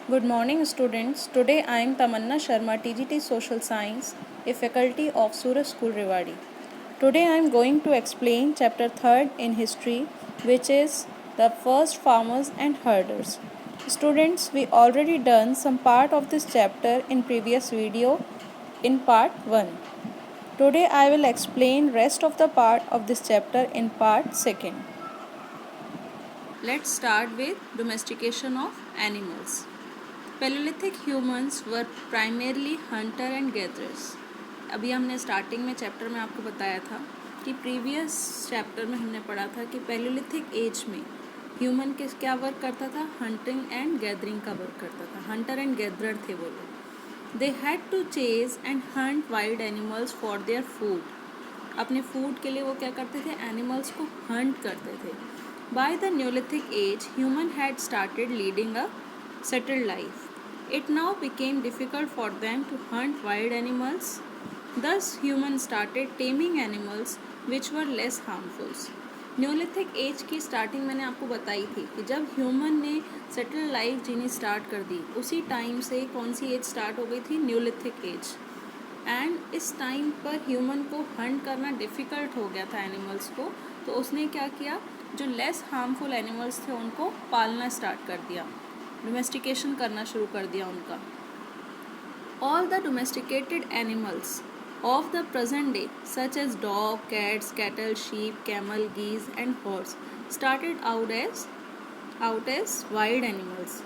Good morning, students. Today I am Tamanna Sharma, TGT Social Science, a faculty of Suraj School Rewari. Today I am going to explain chapter 3rd in history, which is the first farmers and herders. Students, we already done some part of this chapter in previous video in part 1. Today I will explain rest of the part of this chapter in part 2nd. Let's start with domestication of animals. Paleolithic humans were primarily hunter and gatherers. अभी हमने starting में chapter में आपको बताया था कि previous chapter में हमने पढ़ा था कि पैलियोलिथिक एज में ह्यूमन किस क्या वर्क करता था, हंटिंग एंड गैदरिंग का वर्क करता था. हंटर एंड गैदरर थे वो लोग. They had to chase and hunt wild animals for their food. अपने फूड के लिए वो क्या करते थे, एनिमल्स को हंट करते थे. By the neolithic age human had started leading a settled life. It now became difficult for them to hunt wild animals. Thus, humans started taming animals which were less harmful. Neolithic age की starting मैंने आपको बताई थी कि जब human ने settle life जीनी start कर दी, उसी टाइम से कौन सी एज स्टार्ट हो गई थी, न्यूलिथिक एज. एंड इस टाइम पर ह्यूमन को हंट करना डिफ़िकल्ट हो गया था एनिमल्स को, तो उसने क्या किया, जो लेस हार्मफुल एनिमल्स थे उनको पालना स्टार्ट कर दिया, डोमेस्टिकेशन करना शुरू कर दिया उनका. All the domesticated animals of the present day such as dog, cats, cattle, sheep, camel, geese and horse started out as wild animals.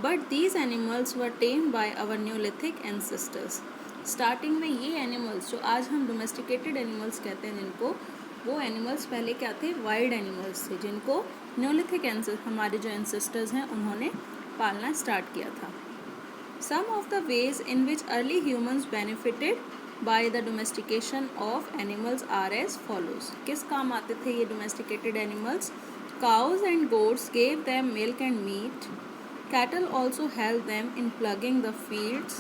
But these animals were tamed by our Neolithic ancestors. Starting में ये animals जो आज हम domesticated animals कहते हैं जिनको, वो animals पहले क्या थे, वाइल्ड एनिमल्स थे जिनको न्यूलिथिक हमारे जो एंसेस्टर्स हैं उन्होंने पालना स्टार्ट किया था. Some of the ways in which early humans benefited by the domestication of animals are as follows. किस काम आते थे ये domesticated animals? Cows and goats gave them milk and meat. Cattle also helped them in plugging the fields.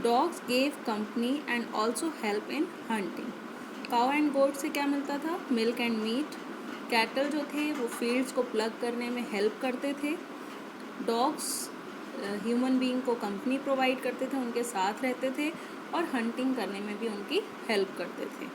Dogs gave company and also help in hunting. Cow and goat से क्या मिलता था? Milk and meat. Cattle जो थे वो fields को plug करने में help करते थे. Dogs ह्यूमन बीइंग को कंपनी प्रोवाइड करते थे, उनके साथ रहते थे और हंटिंग करने में भी उनकी हेल्प करते थे.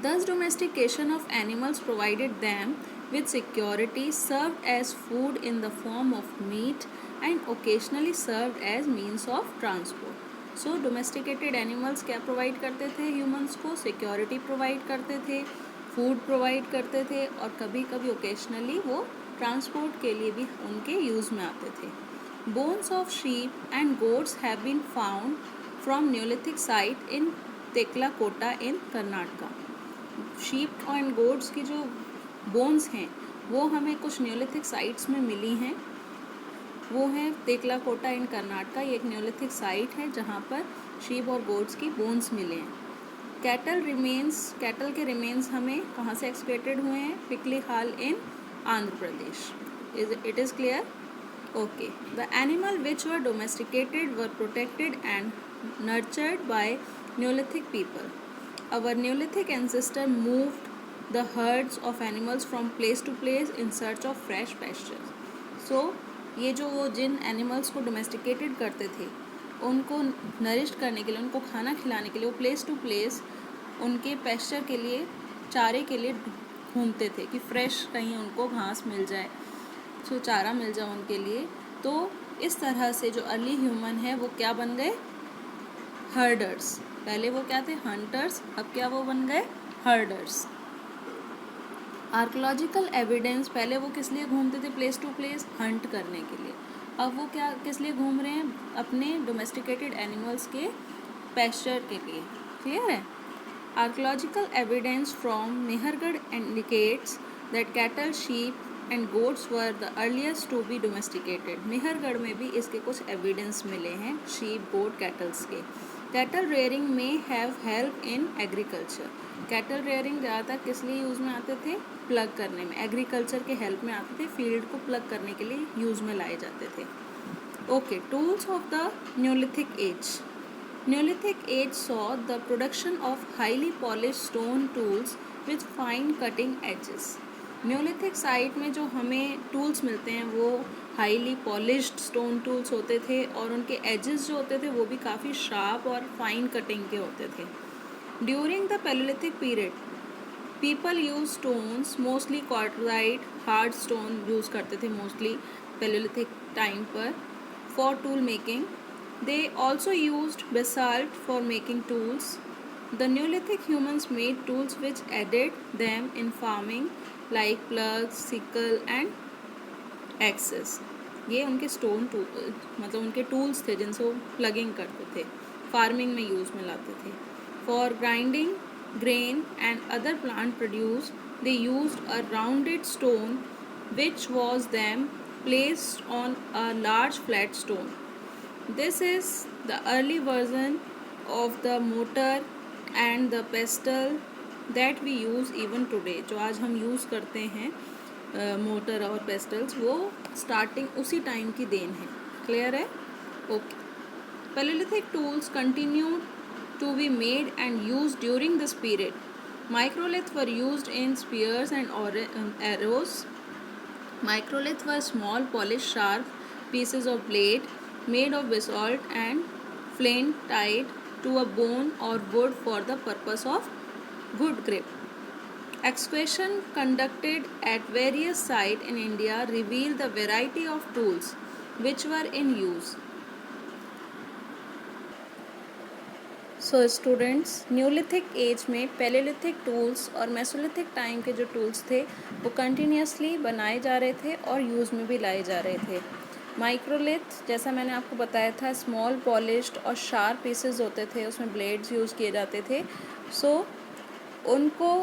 Thus domestication of animals provided them with security, served as food in the form of meat and occasionally served as means of transport. So domesticated animals क्या प्रोवाइड करते थे ह्यूमंस को? सिक्योरिटी प्रोवाइड करते थे, food provide करते थे और कभी कभी ओकेशनली वो ट्रांसपोर्ट के लिए भी उनके यूज़ में आते थे. Bones of sheep and goats have been found from neolithic site in Tekkalakota in Karnataka. Sheep and goats की जो बोन्स हैं वो हमें कुछ न्यूलिथिक साइट्स में मिली हैं. वो है तेकलाकोटा इन कर्नाटका. ये एक न्यूलिथिक साइट है जहाँ पर शीप और गोट्स की बोन्स मिले हैं. कैटल के रिमेन्स हमें कहाँ से एक्सपेक्टेड हुए हैं? Piklihal in Andhra Pradesh. It is clear? Okay. The animal which were domesticated were protected and nurtured by neolithic people. Our Neolithic ancestor moved the herds of animals from place to place in search of fresh pastures. So ये जो वो जिन animals को domesticated करते थे उनको nourish करने के लिए, उनको खाना खिलाने के लिए वो प्लेस टू प्लेस उनके पेस्चर के लिए, चारे के लिए घूमते थे कि फ्रेश कहीं उनको घास मिल जाए, तो चारा मिल जाए उनके लिए. तो इस तरह से जो अर्ली ह्यूमन है वो क्या बन गए? हर्डर्स. पहले वो क्या थे? हंटर्स. अब क्या वो बन गए? हर्डर्स. आर्कोलॉजिकल एविडेंस, पहले वो किस लिए घूमते थे प्लेस टू प्लेस? हंट करने के लिए. अब वो क्या किस लिए घूम रहे हैं? अपने डोमेस्टिकेटेड एनिमल्स के पेस्चर के लिए. क्लियर है? Archaeological evidence from Mehrgarh indicates that cattle, sheep and goats were the earliest to be domesticated. Mehrgarh में भी इसके कुछ एविडेंस मिले हैं शीप, गोट, कैटल्स के. कैटल रेयरिंग में have help in agriculture. Cattle rearing ज़्यादातर किस लिए यूज़ में आते थे? प्लग करने में, एग्रीकल्चर के हेल्प में आते थे, फील्ड को प्लग करने के लिए यूज़ में लाए जाते थे. Okay. Tools of the neolithic age. Neolithic age saw the production of highly polished stone tools with fine cutting edges. Neolithic site में जो हमें टूल्स मिलते हैं वो हाईली पॉलिश्ड स्टोन टूल्स होते थे और उनके एजेस जो होते थे वो भी काफ़ी शार्प और फाइन कटिंग के होते थे। During the palaeolithic period people use stones mostly quartzite hard stone use करते थे मोस्टली पैलेलिथिक टाइम पर for tool making. They also used basalt for making tools. The Neolithic humans made tools which aided them in farming like plugs, sickle and axes. ये उनके stone tool मतलब उनके tools थे जिनसे वो plugging करते थे, फार्मिंग में यूज़ में लाते थे। For grinding grain and other plant produce they used a rounded stone which was then placed on a large flat stone. This is the early version of the mortar and the pestle that we use even today. जो आज हम use करते हैं motor और pastels, वो starting उसी time की then है। क्लियर है? Okay. Paleolithic tools continued to be made and used during this period. Microliths were used in spears and arrows. Microliths were small, polished, sharp pieces of blade made of basalt and flint tied to a bone or wood for the purpose of good grip. Excavation conducted at various sites in India revealed the variety of tools which were in use. So students, neolithic age में palaeolithic tools और Mesolithic time के जो tools थे वो continuously बनाए जा रहे थे और यूज़ में भी लाए जा रहे थे। माइक्रोलिथ, जैसा मैंने आपको बताया था, स्मॉल पॉलिश्ड और शार्प पीसेस होते थे, उसमें ब्लेड्स यूज़ किए जाते थे। सो उनको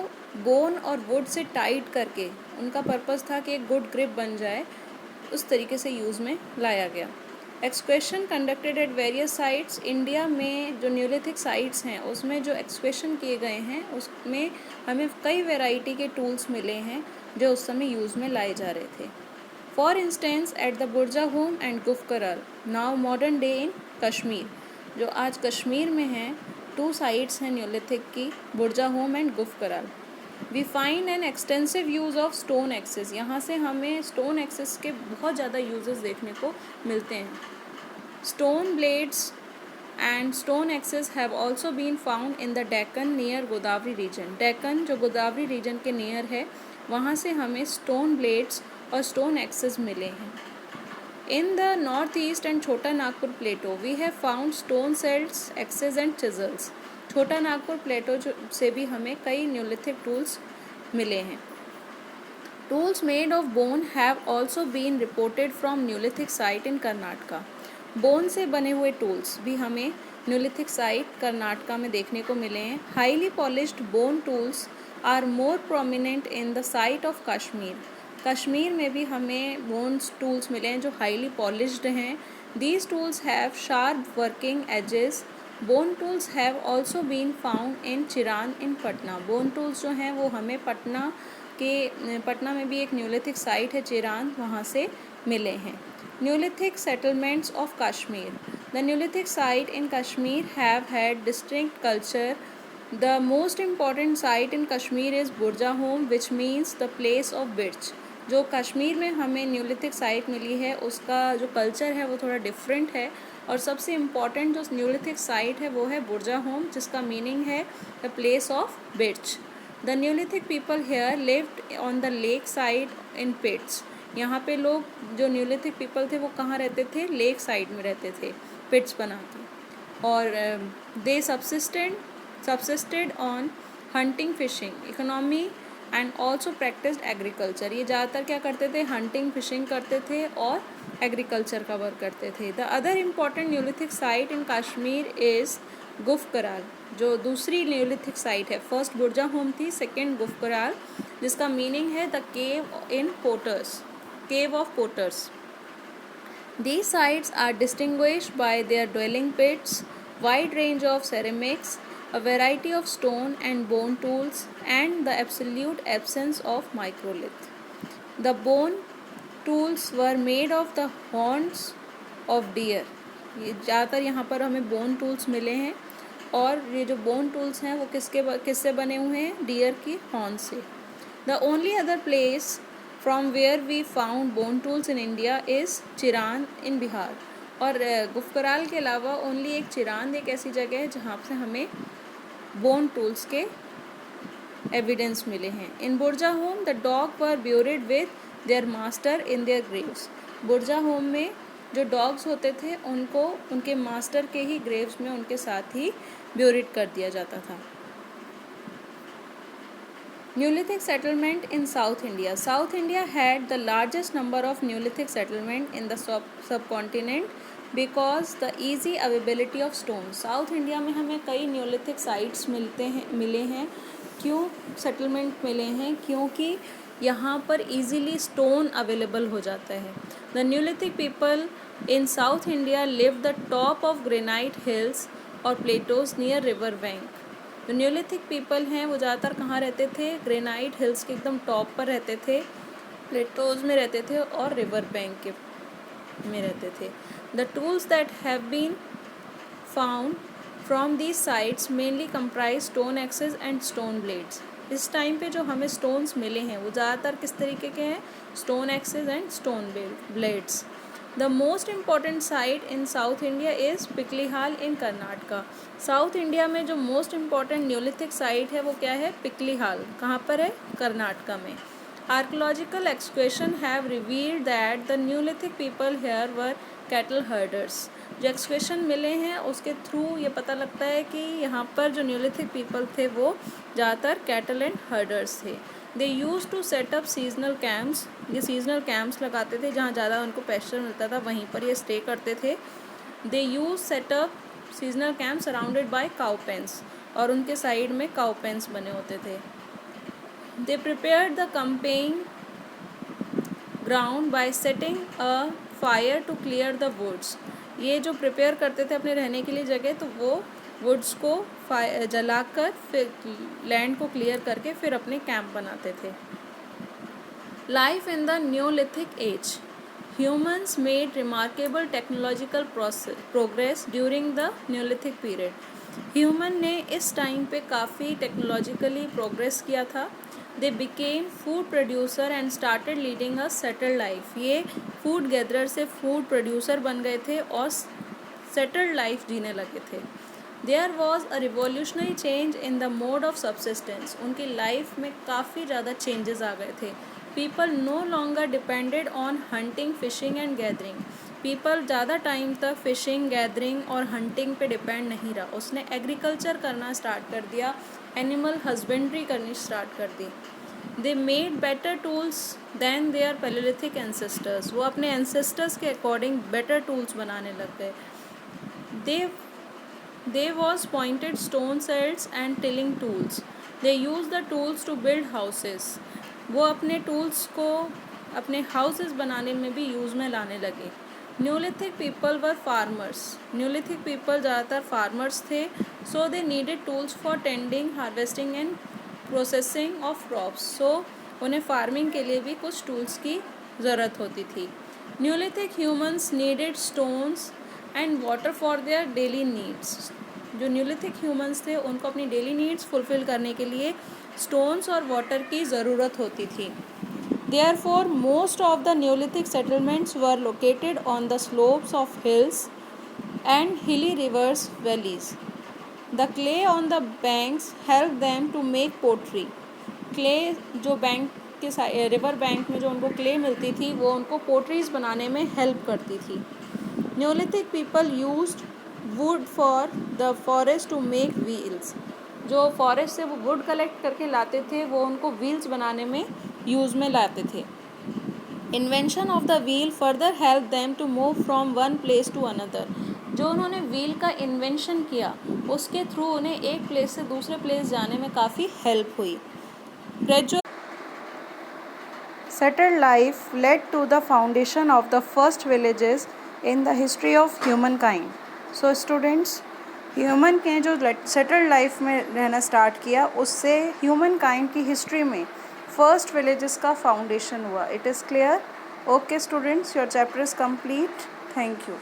बोन और वुड से टाइट करके, उनका पर्पस था कि एक गुड ग्रिप बन जाए, उस तरीके से यूज़ में लाया गया। Excavation conducted at various sites. India में जो न्यूलिथिक साइट्स हैं उसमें जो एक्सक्वेशन किए गए हैं उसमें हमें कई वैरायटी के टूल्स मिले हैं जो उस समय यूज़ में लाए जा रहे थे। For instance at the Burzahom and Gufkral, now modern day in Kashmir, जो आज कश्मीर में हैं, 2 साइट्स हैं न्यूलिथिक की, Burzahom and Gufkral. We find an extensive use of stone axes. यहाँ से हमें स्टोन एक्सेस के बहुत ज़्यादा यूजेस देखने को मिलते हैं। Stone blades and stone axes have also been found in the Deccan near Godavari region. Deccan जो गोदावरी रीजन के नियर है, वहाँ से हमें स्टोन ब्लेड्स और स्टोन एक्सेस मिले हैं। In the north east and Chota Nagpur plateau we have found stone celts, axes and chisels. Chota Nagpur प्लेटो से भी हमें कई न्यूलिथिक टूल्स मिले हैं। Tools made of bone have also been reported from neolithic site in Karnataka. Bone से बने हुए टूल्स भी हमें न्यूलिथिक साइट कर्नाटका में देखने को मिले हैं। Highly polished bone tools are more prominent in the site of Kashmir. Kashmir में भी हमें बोन्स टूल्स मिले हैं जो हाईली पॉलिश्ड हैं। These tools have sharp working edges. Bone tools have also been found in Chirand in Patna. Bone tools जो हैं वो हमें पटना में भी एक न्यूलिथिक साइट है चिरान, वहाँ से मिले हैं। Neolithic settlements of Kashmir. The neolithic site in Kashmir have had distinct culture. The most important site in Kashmir is Burzahom which means the place of birch. जो कश्मीर में हमें न्यूलिथिक साइट मिली है उसका जो कल्चर है वो थोड़ा डिफरेंट है, और सबसे इम्पॉर्टेंट जो न्यूलिथिक साइट है वो है बुरजाहोम, जिसका मीनिंग है the place of birch. The neolithic people here lived on the lake side in pits. यहाँ पे लोग जो न्यूलिथिक पीपल थे वो कहाँ रहते थे? लेक साइड में रहते थे, पिट्स बना के। और they subsisted on hunting, fishing, economy and also practised agriculture. ये ज़्यादातर क्या करते थे? हंटिंग, फिशिंग करते थे और एग्रीकल्चर का वर्क करते थे। The other important Neolithic site in Kashmir is Gufkral, जो दूसरी न्यूलिथिक साइट है। फर्स्ट बुरजाहोम थी, सेकेंड गुफकराल, जिसका मीनिंग है the cave in potters, cave of potters. These sites are distinguished by their dwelling pits, wide range of ceramics, a variety of stone and bone tools, and the absolute absence of microlith. The bone tools were made of the horns of deer. ये ज़्यादातर यहाँ पर हमें bone tools मिले हैं, और ये जो बोन टूल्स हैं वो किससे बने हुए हैं? डियर की हॉर्न से। The only other place from where we found bone tools in India is Chirand in Bihar. और गुफकराल के अलावा ओनली एक चिरांद एक ऐसी जगह है जहाँ से हमें बोन टूल्स के एविडेंस मिले हैं। इन बुर्जा home the dog were buried with their master in their Graves. बुर्जा होम में जो डॉग्स होते थे उनको उनके मास्टर के ही ग्रेव्स में उनके साथ ही ब्यूरिड कर दिया जाता था। Neolithic settlement in South India. South India had the largest number of Neolithic settlement in the subcontinent because the easy availability of stone. South India में हमें कई Neolithic sites मिले हैं। क्यों settlement मिले हैं? क्योंकि यहाँ पर easily stone available हो जाता है। The Neolithic people in South India lived the top of granite hills or plateaus near river bank. जो न्यूलिथिक पीपल हैं वो ज़्यादातर कहाँ रहते थे? ग्रेनाइट हिल्स के एकदम टॉप पर रहते थे, प्लेटोज में रहते थे और रिवर बैंक के में रहते थे। The tools that have been found from these sites mainly comprise stone axes and stone blades. इस टाइम पे जो हमें स्टोन्स मिले हैं वो ज़्यादातर किस तरीके के हैं? Stone axes and stone blades. The most important site in South India is Piklihal in Karnataka. South India में जो मोस्ट इम्पॉर्टेंट न्यूलिथिक साइट है वो क्या है? पिकलीहाल। कहाँ पर है? कर्नाटका में। Archaeological excavation have revealed that the neolithic people hair were cattle herders. जो एक्सकेवेशन मिले हैं उसके थ्रू ये पता लगता है कि यहाँ पर जो न्यूलिथिक पीपल थे वो ज़्यादातर कैटल एंड हर्डर्स थे। They use to set up seasonal camps. ये सीजनल कैंप्स लगाते थे जहाँ ज़्यादा उनको पैस्चर मिलता था, वहीं पर ये स्टे करते थे। They use set up seasonal camp surrounded by cow pens, और उनके साइड में काउ पेन्स बने होते थे। They prepared the camping ground by setting a fire to clear the woods. ये जो प्रिपेयर करते थे अपने रहने के लिए जगह, तो वो वुड्स को जलाकर फिर लैंड को क्लियर करके फिर अपने कैंप बनाते थे। Life in the neolithic age. Humans made remarkable technological progress during the Neolithic period. Human ने इस टाइम पे काफ़ी टेक्नोलॉजिकली प्रोग्रेस किया था। They became food producer and started leading a settled life. ये फूड गैदरर से फूड प्रोड्यूसर बन गए थे और सेटल्ड लाइफ जीने लगे थे। There was a revolutionary change in the mode of subsistence. उनकी लाइफ में काफ़ी ज़्यादा चेंजेस आ गए थे। People no longer depended on hunting, fishing and gathering. People ज़्यादा टाइम तक फिशिंग, गैदरिंग और हंटिंग पे डिपेंड नहीं रहा। उसने एग्रीकल्चर करना स्टार्ट कर दिया, एनिमल हस्बेंड्री करनी स्टार्ट कर दी। They made better tools than their Paleolithic ancestors. वो अपने एंसेस्टर्स के अकॉर्डिंग बेटर टूल्स बनाने लग गए। They was pointed stone sets and tilling tools. They used the tools to build houses. वो अपने टूल्स को अपने हाउसेस बनाने में भी यूज़ में लाने लगे। Neolithic people were farmers. Neolithic people ज़्यादातर फार्मर्स थे, so they needed tools for tending, harvesting and processing of crops. So उन्हें फार्मिंग के लिए भी कुछ टूल्स की ज़रूरत होती थी। Neolithic humans needed stones and water for their daily needs. जो न्यूलिथिक ह्यूमन्स थे उनको अपनी डेली नीड्स फुलफ़िल करने के लिए स्टोन्स और वाटर की ज़रूरत होती थी। Therefore, most of the Neolithic settlements were located on the slopes of hills and hilly rivers valleys. The clay on the banks helped them to make pottery. Clay जो bank के river bank में जो उनको clay मिलती थी वो उनको potteries बनाने में हेल्प करती थी। Neolithic people used wood for the forest to make wheels. जो फॉरेस्ट से वो वुड कलेक्ट करके लाते थे वो उनको व्हील्स बनाने में यूज़ में लाते थे। Invention of the wheel further help them to move from one place to another. जो उन्होंने व्हील का इन्वेंशन किया उसके थ्रू उन्हें एक प्लेस से दूसरे प्लेस जाने में काफ़ी हेल्प हुई। Gradual settled life led to the foundation of the first villages in the history of humankind. So students, human के जो सेटल्ड लाइफ में रहना स्टार्ट किया उससे ह्यूमन काइंड की हिस्ट्री में फर्स्ट विलेजेस का फाउंडेशन हुआ। It is clear? Okay students, your chapter is complete. Thank you.